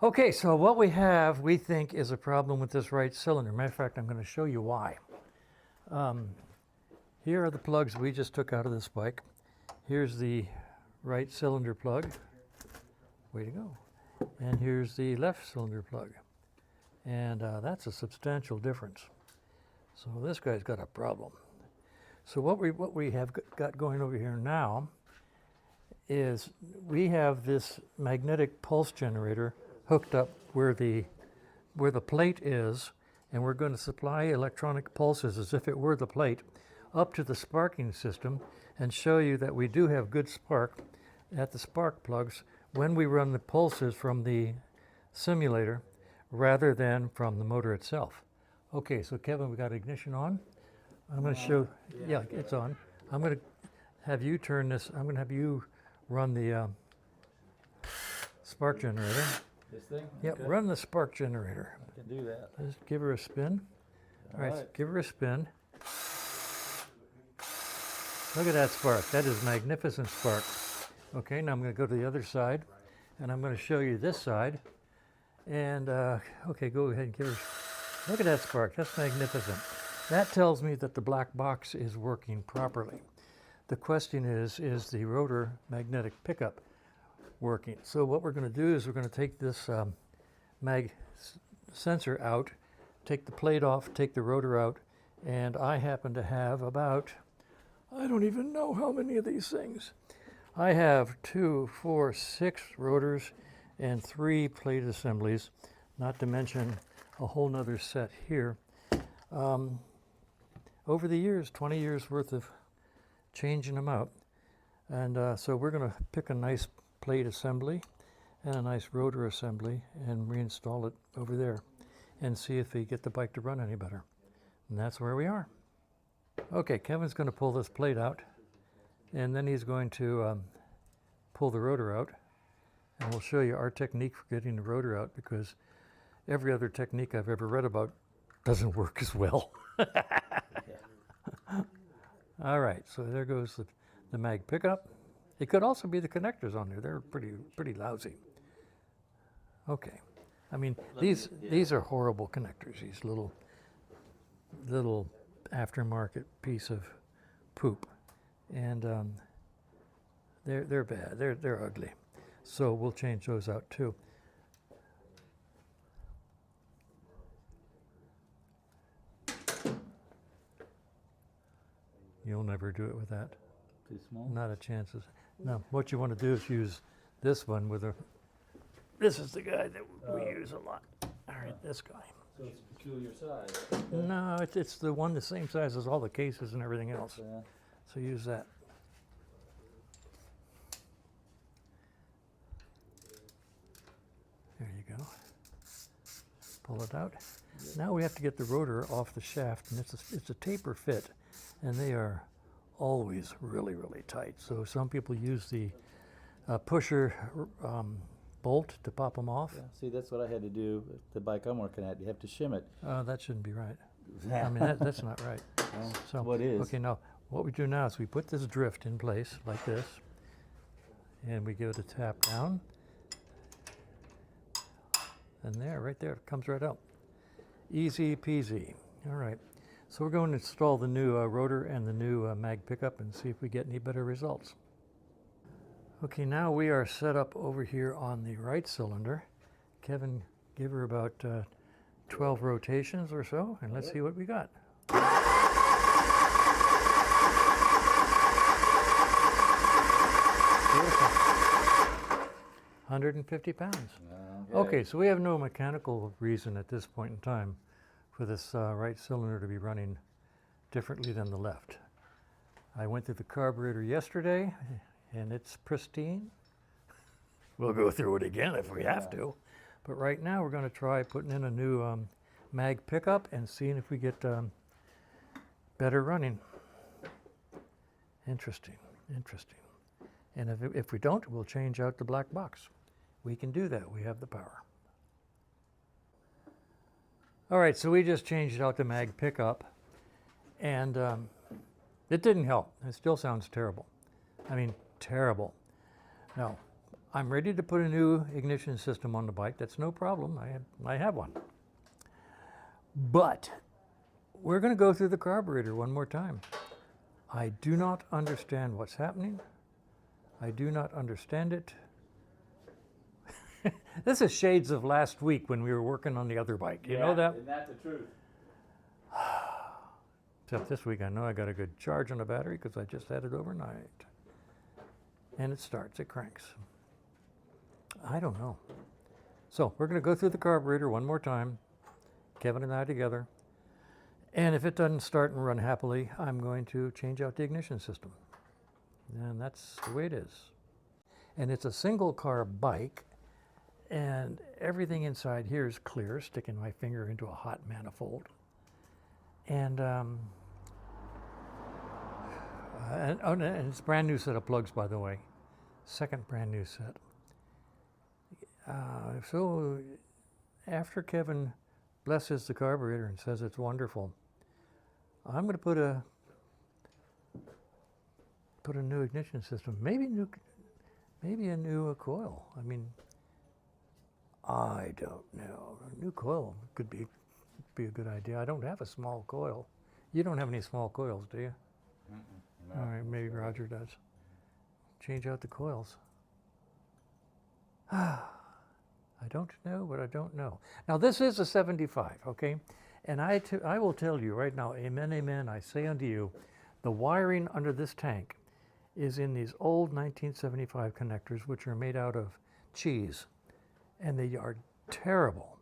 Okay, so what we have, we think, is a problem with this right cylinder. Matter of fact, I'm going to show you why. Here are the plugs we just took out of this bike. Here's the right cylinder plug. Way to go. And here's the left cylinder plug. And that's a substantial difference. So this guy's got a problem. So what we have got going over here now is we have this magnetic pulse generator hooked up where the plate is, and we're going to supply electronic pulses as if it were the plate up to the sparking system and show you that we do have good spark at the spark plugs when we run the pulses from the simulator rather than from the motor itself. Okay, so Kevin, we got ignition on. I'm going to show, yeah, it's on. I'm going to have you turn this, I'm going to have you run the spark generator. This thing? Yep, Okay. run the spark generator. I can do that. Just give her a spin. All right, so give her a spin. Look at that spark. That is magnificent spark. Okay, now I'm going to go to the other side, and I'm going to show you this side. And, okay, go ahead and give her, look at that spark. That's magnificent. That tells me that the black box is working properly. The question is the rotor magnetic pickup working? So what we're going to do is we're going to take this mag sensor out, take the plate off, take the rotor out, and I happen to have about, I don't even know how many of these things. I have 2, 4, 6 rotors and 3 plate assemblies, not to mention a whole nother set here. Over the years, 20 years worth of changing them out. And so we're going to pick a nice plate assembly and a nice rotor assembly and reinstall it over there and see if we get the bike to run any better. And that's where we are. Okay, Kevin's going to pull this plate out, and then he's going to pull the rotor out, and we'll show you our technique for getting the rotor out, because every other technique I've ever read about doesn't work as well. All right, so there goes the mag pickup. It could also be the connectors on there. They're pretty lousy. Okay, I mean, these are horrible connectors. These little aftermarket piece of poop, and they're bad. They're ugly. So we'll change those out too. You'll never do it with that. Too small? Not a chance. No, what you want to do is use this one with a, this is the guy that we use a lot. All right, this guy. So it's a peculiar size. No, it's the one the same size as all the cases and everything else. Yeah. So use that. There you go. Pull it out. Yep. Now we have to get the rotor off the shaft, and it's a taper fit, and they are always really tight. So some people use the pusher bolt to pop them off. Yeah. See, that's what I had to do with the bike I'm working at. You have to shim it. That shouldn't be right. I mean, that's not right. Well, So what is? Okay, now what we do now is we put this drift in place like this, and we give it a tap down. And there, right there, it comes right out. Easy peasy. All right. So we're going to install the new rotor and the new mag pickup and see if we get any better results. Okay, now we are set up over here on the right cylinder. Kevin, give her about 12 rotations or so, and let's see what we got. 150 pounds. Okay, so we have no mechanical reason at this point in time for this right cylinder to be running differently than the left. I went through the carburetor yesterday, and it's pristine. We'll go through it again if we have to. But right now we're going to try putting in a new mag pickup and seeing if we get better running. Interesting. And if we don't, we'll change out the black box. We can do that. We have the power. All right, so we just changed out the mag pickup, and it didn't help. It still sounds terrible. I mean, terrible. Now, I'm ready to put a new ignition system on the bike. That's no problem. I have one. But we're going to go through the carburetor one more time. I do not understand what's happening. I do not understand it. This is shades of last week when we were working on the other bike. You know that? Isn't that the truth? Except this week I know I got a good charge on the battery because I just had it overnight. And it starts, it cranks. I don't know. So we're going to go through the carburetor one more time, Kevin and I together. And if it doesn't start and run happily, I'm going to change out the ignition system. And that's the way it is. And it's a single car bike, and everything inside here is clear, sticking my finger into a hot manifold. And it's a brand new set of plugs, by the way. Second brand new set. So after Kevin blesses the carburetor and says it's wonderful, I'm going to put a new ignition system, maybe a new coil. I mean, I don't know. A new coil could be a good idea. I don't have a small coil. You don't have any small coils, do you? No. All right, maybe Roger does. Change out the coils. I don't know, but I don't know. Now this is a 75, okay? And I will tell you right now, amen, amen, I say unto you, the wiring under this tank is in these old 1975 connectors, which are made out of cheese. And they are terrible.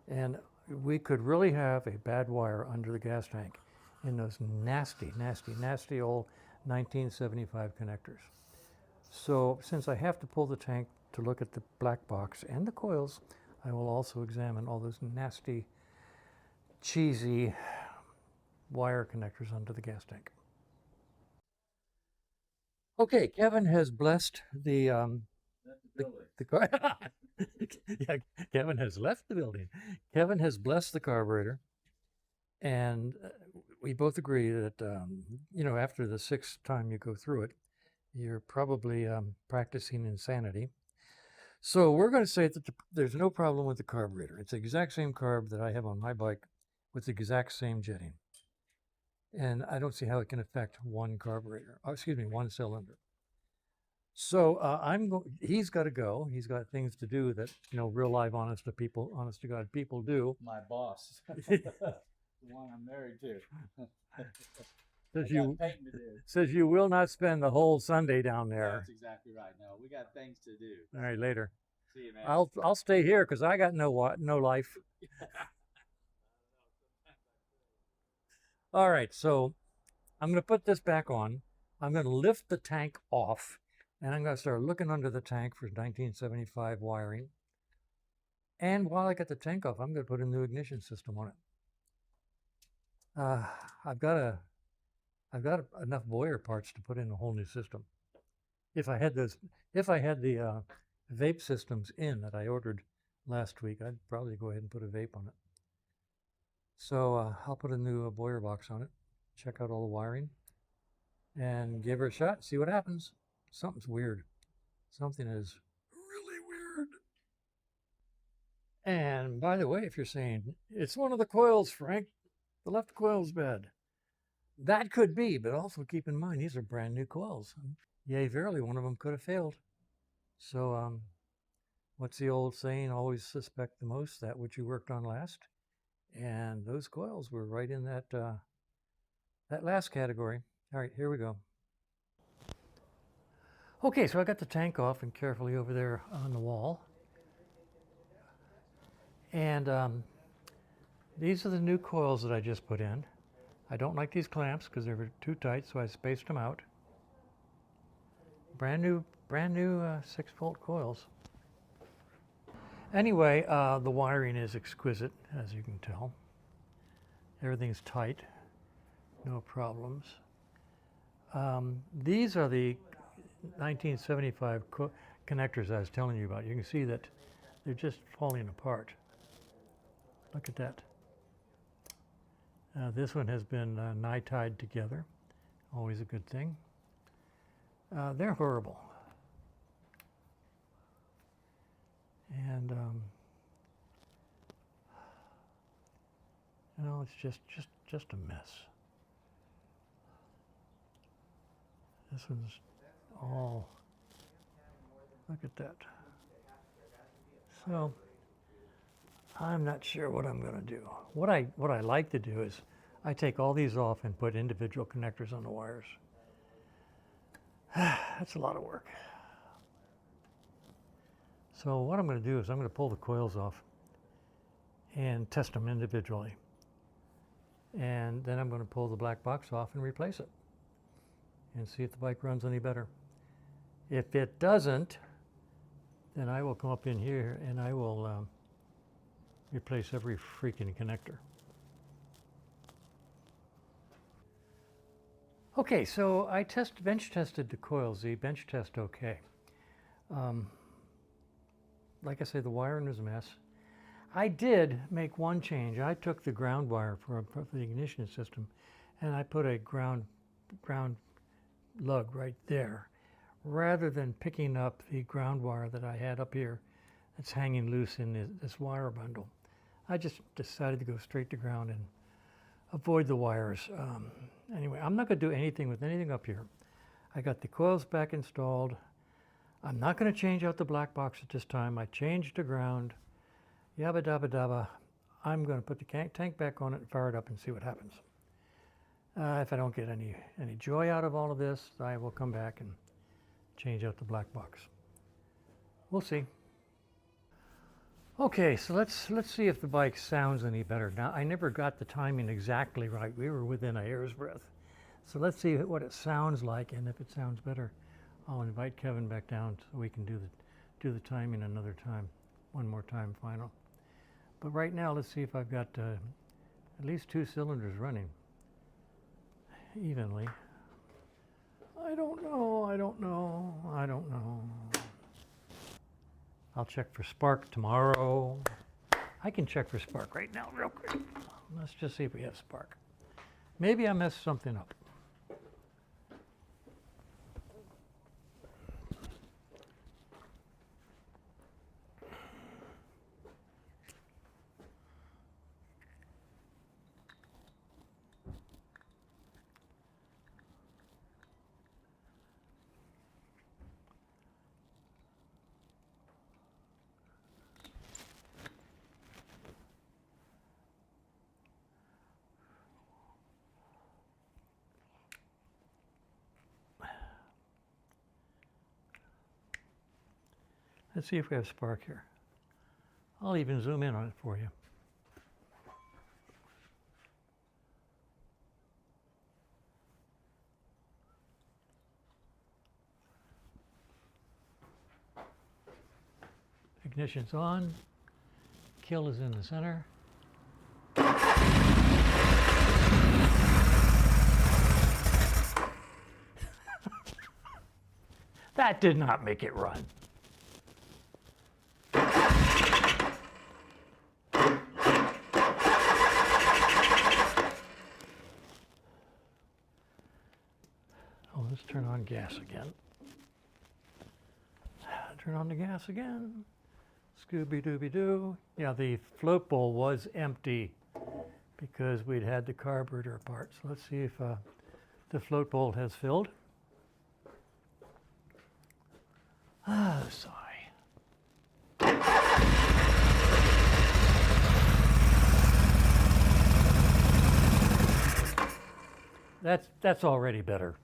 And we could really have a bad wire under the gas tank in those nasty, nasty, nasty old 1975 connectors. So since I have to pull the tank to look at the black box and the coils, I will also examine all those nasty, cheesy wire connectors under the gas tank. Okay, Kevin has blessed the car. Yeah, Kevin has left the building. Kevin has blessed the carburetor, and we both agree that after the sixth time you go through it, you're probably practicing insanity. So we're going to say that there's no problem with the carburetor. It's the exact same carb that I have on my bike with the exact same jetting. And I don't see how it can affect one carburetor, one cylinder. So he's got to go. He's got things to do that, real live, honest to God people do. My boss, the one I'm married to. Says you will not spend the whole Sunday down there. That's exactly right. No, we got things to do. All right, later. See you, man. I'll stay here because I got no life. All right, so I'm going to put this back on. I'm going to lift the tank off, and I'm going to start looking under the tank for 1975 wiring. And while I get the tank off, I'm going to put a new ignition system on it. I've got enough Boyer parts to put in a whole new system. If I had the vape systems in that I ordered last week, I'd probably go ahead and put a vape on it. So I'll put a new Boyer box on it, check out all the wiring, and give her a shot, see what happens. Something's weird. Something is really weird. And by the way, if you're saying, it's one of the coils, Frank, the left coil's bad. That could be, but also keep in mind, these are brand new coils. Yea, verily, one of them could have failed. So what's the old saying? Always suspect the most, that which you worked on last. And those coils were right in that last category. All right, here we go. Okay, so I got the tank off and carefully over there on the wall. And these are the new coils that I just put in. I don't like these clamps because they were too tight, so I spaced them out. Brand new 6-volt coils. Anyway, the wiring is exquisite, as you can tell. Everything's tight, no problems. These are the 1975 connectors I was telling you about. You can see that they're just falling apart. Look at that. This one has been nigh-tied together, always a good thing. They're horrible. And you know, it's just a mess. This one's all, look at that. So I'm not sure what I'm going to do. What I like to do is I take all these off and put individual connectors on the wires. That's a lot of work. So what I'm going to do is I'm going to pull the coils off and test them individually. And then I'm going to pull the black box off and replace it and see if the bike runs any better. If it doesn't, then I will come up in here and I will replace every freaking connector. Okay, so I bench tested the coils. The bench test okay. Like I say, the wiring was a mess. I did make one change. I took the ground wire for the ignition system and I put a ground lug right there, rather than picking up the ground wire that I had up here that's hanging loose in this wire bundle. I just decided to go straight to ground and avoid the wires. Anyway, I'm not going to do anything with anything up here. I got the coils back installed. I'm not going to change out the black box at this time. I changed to ground. Yabba dabba dabba. I'm going to put the tank back on it and fire it up and see what happens. If I don't get any joy out of all of this, I will come back and change out the black box. We'll see. Okay, so let's see if the bike sounds any better. Now, I never got the timing exactly right. We were within a hair's breadth. So let's see what it sounds like, and if it sounds better, I'll invite Kevin back down so we can do the timing another time, one more time final. But right now, let's see if I've got at least 2 cylinders running evenly. I don't know. I'll check for spark tomorrow. I can check for spark right now, real quick. Let's just see if we have spark. Maybe I messed something up. Let's see if we have spark here. I'll even zoom in on it for you. Ignition's on. Kill is in the center. That did not make it run. Oh, let's turn on gas again. Turn on the gas again. Scooby-Dooby-Doo. Yeah, the float bowl was empty because we'd had the carburetor apart. So let's see if the float bowl has filled. Ah, sigh. That's already better.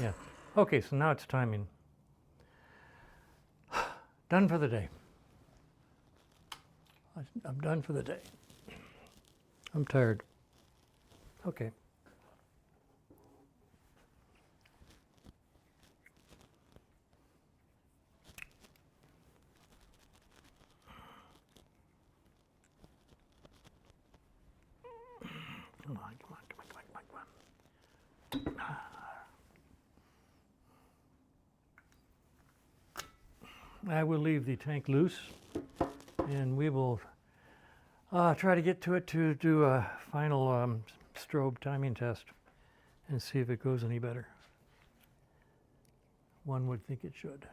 Yeah. Okay, so now it's timing. Done for the day. I'm done for the day. I'm tired. Okay. Come on. I will leave the tank loose, and we will try to get to it to do a final strobe timing test and see if it goes any better. One would think it should.